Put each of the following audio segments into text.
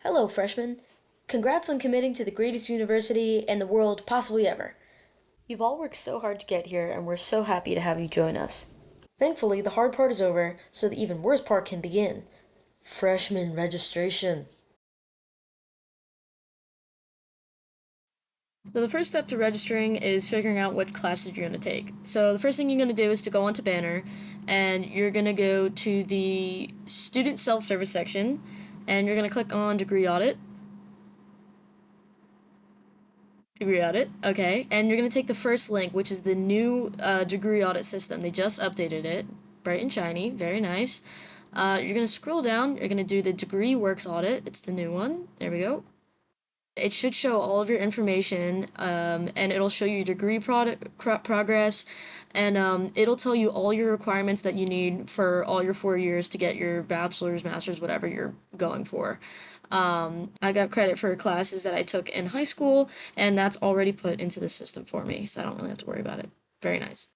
Hello, freshmen. Congrats on committing to the greatest university in the world possibly ever. You've all worked so hard to get here, and we're so happy to have you join us. Thankfully, the hard part is over, so the even worse part can begin. Freshman registration. So the first step to registering is figuring out what classes you're going to take. So the first thing you're going to do is to go onto Banner, and you're going to go to the student self-service section, and you're going to click on Degree Audit. Degree audit, okay. And you're going to take the first link, which is the new degree audit system. They just updated it, bright and shiny, very nice. You're going to scroll down, you're going to do the degree works audit. It's the new one. There we go. It should show all of your information, and it'll show you your degree progress, and it'll tell you all your requirements that you need for all your 4 years to get your bachelor's, master's, whatever you're going for. I got credit for classes that I took in high school, and that's already put into the system for me, so I don't really have to worry about it. Very nice.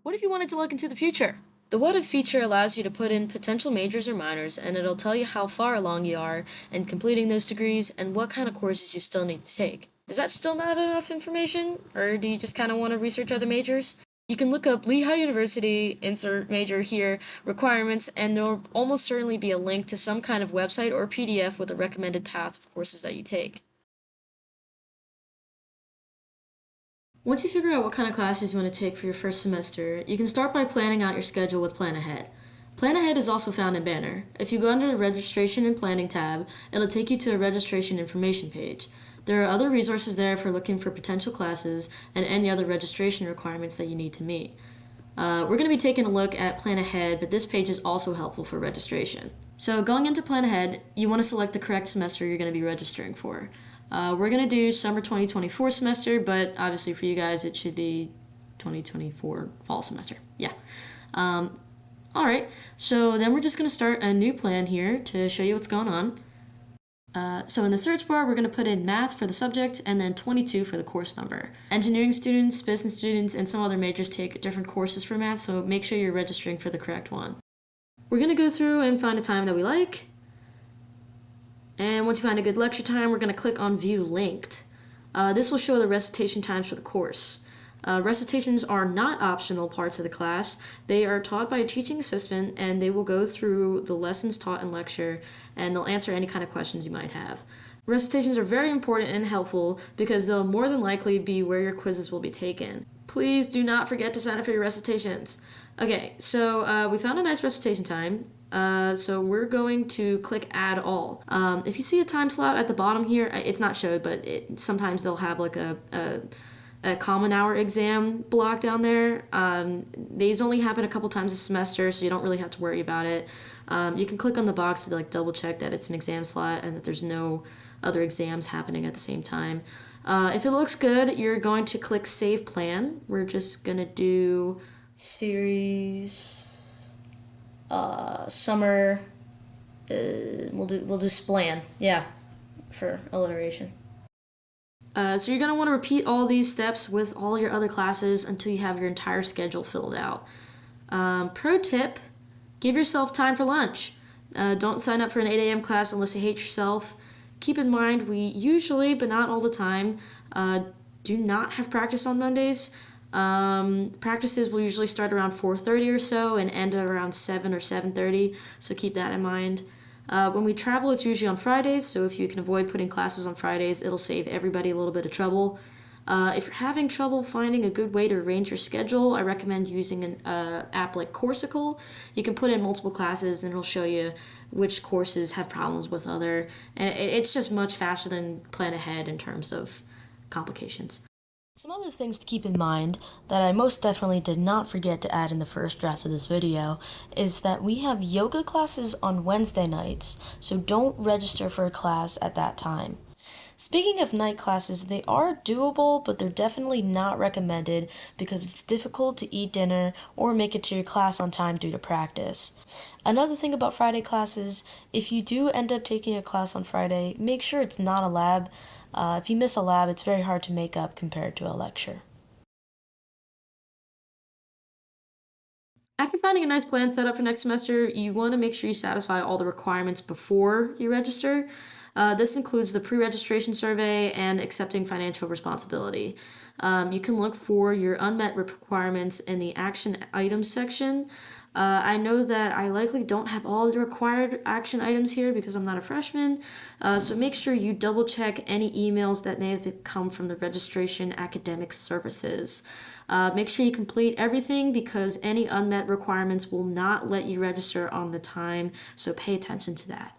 What if you wanted to look into the future? The What If feature allows you to put in potential majors or minors, and it'll tell you how far along you are in completing those degrees and what kind of courses you still need to take. Is that still not enough information, or do you just kind of want to research other majors? You can look up Lehigh University, insert major here, requirements, and there'll almost certainly be a link to some kind of website or PDF with a recommended path of courses that you take. Once you figure out what kind of classes you want to take for your first semester, you can start by planning out your schedule with Plan Ahead. Plan Ahead is also found in Banner. If you go under the Registration and Planning tab, it'll take you to a registration information page. There are other resources there for looking for potential classes and any other registration requirements that you need to meet. We're going to be taking a look at Plan Ahead, but this page is also helpful for registration. So going into Plan Ahead, you want to select the correct semester you're going to be registering for. We're going to do summer 2024 semester, but obviously for you guys it should be 2024 fall semester. Yeah. All right, so then we're just going to start a new plan here to show you what's going on. So in the search bar, we're going to put in math for the subject and then 22 for the course number. Engineering students, business students, and some other majors take different courses for math, so make sure you're registering for the correct one. We're going to go through and find a time that we like. And once you find a good lecture time, we're going to click on View Linked. This will show the recitation times for the course. Recitations are not optional parts of the class. They are taught by a teaching assistant, and they will go through the lessons taught in lecture, and they'll answer any kind of questions you might have. Recitations are very important and helpful because they'll more than likely be where your quizzes will be taken. Please do not forget to sign up for your recitations. Okay, so we found a nice recitation time. So we're going to click Add All. If you see a time slot at the bottom here, it's not showed, but sometimes they'll have like a common hour exam block down there. These only happen a couple times a semester, so you don't really have to worry about it. You can click on the box to like double check that it's an exam slot and that there's no other exams happening at the same time. If it looks good, you're going to click Save Plan. We're just gonna do series summer. We'll do Splan. Yeah, for alliteration. So you're going to want to repeat all these steps with all your other classes until you have your entire schedule filled out. Pro tip, give yourself time for lunch. Don't sign up for an 8 a.m. class unless you hate yourself. Keep in mind, we usually, but not all the time, do not have practice on Mondays. Practices will usually start around 4:30 or so and end at around 7 or 7:30, so keep that in mind. When we travel, it's usually on Fridays, so if you can avoid putting classes on Fridays, it'll save everybody a little bit of trouble. If you're having trouble finding a good way to arrange your schedule, I recommend using an app like Coursical. You can put in multiple classes and it'll show you which courses have problems with other, and it's just much faster than Plan Ahead in terms of complications. Some other things to keep in mind that I most definitely did not forget to add in the first draft of this video is that we have yoga classes on Wednesday nights, so don't register for a class at that time. Speaking of night classes, they are doable, but they're definitely not recommended because it's difficult to eat dinner or make it to your class on time due to practice. Another thing about Friday classes, if you do end up taking a class on Friday, make sure it's not a lab. If you miss a lab, it's very hard to make up compared to a lecture. After finding a nice plan set up for next semester, you want to make sure you satisfy all the requirements before you register. This includes the pre-registration survey and accepting financial responsibility. You can look for your unmet requirements in the action items section. I know that I likely don't have all the required action items here because I'm not a freshman, so make sure you double check any emails that may have come from the registration academic services. Make sure you complete everything because any unmet requirements will not let you register on the time, so pay attention to that.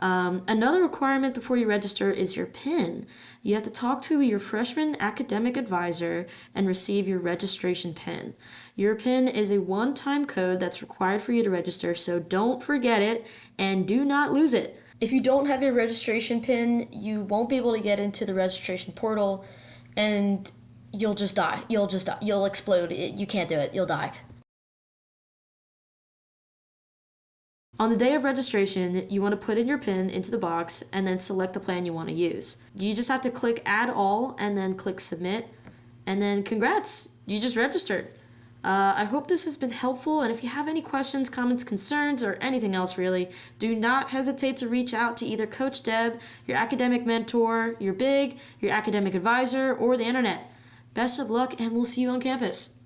Another requirement before you register is your PIN. You have to talk to your freshman academic advisor and receive your registration PIN. Your PIN is a one-time code that's required for you to register, so don't forget it and do not lose it. If you don't have your registration PIN, you won't be able to get into the registration portal and you'll just die. You'll explode. You can't do it. You'll die. On the day of registration, you want to put in your PIN into the box and then select the plan you want to use. You just have to click Add All and then click Submit, and then congrats, you just registered. I hope this has been helpful, and if you have any questions, comments, concerns, or anything else really, do not hesitate to reach out to either Coach Deb, your academic mentor, your BIG, your academic advisor, or the internet. Best of luck, and we'll see you on campus.